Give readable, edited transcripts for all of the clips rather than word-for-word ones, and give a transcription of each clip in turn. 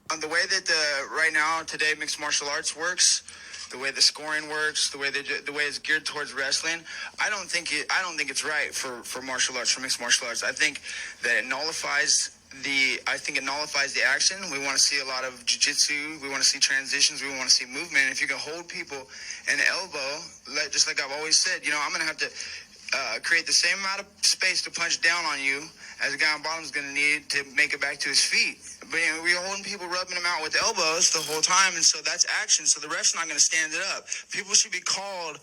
The way that right now today mixed martial arts works, the way the scoring works, the way it's geared towards wrestling, I don't think it's right for martial arts, for mixed martial arts. I think that it nullifies the action. We want to see a lot of jiu-jitsu. We want to see transitions. We want to see movement. If you can hold people in the elbow, just like I've always said, I'm going to have to create the same amount of space to punch down on you as a guy on bottom is going to need to make it back to his feet. But we're holding people, rubbing them out with elbows the whole time, and so that's action. So the ref's not going to stand it up. People should be called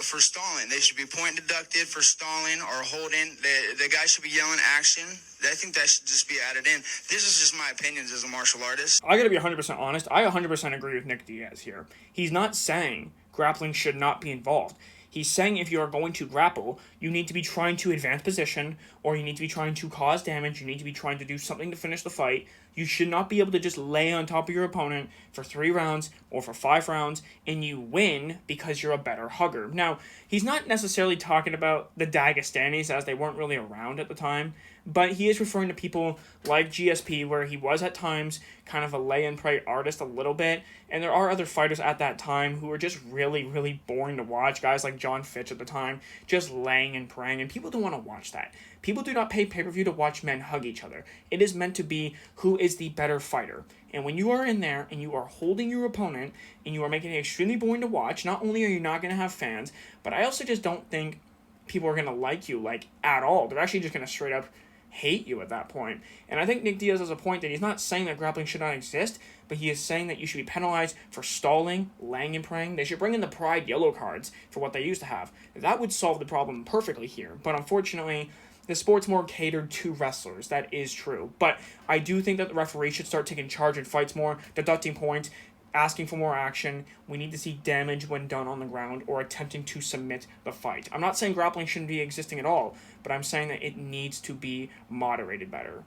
for stalling. They should be point deducted for stalling or holding. The guy should be yelling action. I think that should just be added in. This is just my opinions as a martial artist. I gotta be 100% honest. I 100% agree with Nick Diaz here. He's not saying grappling should not be involved. He's saying if you are going to grapple, you need to be trying to advance position, or you need to be trying to cause damage, you need to be trying to do something to finish the fight. You should not be able to just lay on top of your opponent for 3 rounds or for 5 rounds and you win because you're a better hugger. Now, he's not necessarily talking about the Dagestanis, as they weren't really around at the time, but he is referring to people like GSP, where he was at times kind of a lay and pray artist a little bit, and there are other fighters at that time who were just really, really boring to watch. Guys like John Fitch at the time, just laying and praying, and people don't want to watch that. People do not pay pay-per-view to watch men hug each other. It is meant to be who is the better fighter. And when you are in there and you are holding your opponent and you are making it extremely boring to watch, not only are you not going to have fans, but I also just don't think people are going to like you, at all. They're actually just going to straight up hate you at that point. And I think Nick Diaz has a point that he's not saying that grappling should not exist, but he is saying that you should be penalized for stalling, laying and praying. They should bring in the Pride yellow cards for what they used to have. That would solve the problem perfectly here. But unfortunately, the sport's more catered to wrestlers. That is true. But I do think that the referee should start taking charge in fights more, deducting points, asking for more action. We need to see damage when done on the ground or attempting to submit the fight. I'm not saying grappling shouldn't be existing at all, but I'm saying that it needs to be moderated better.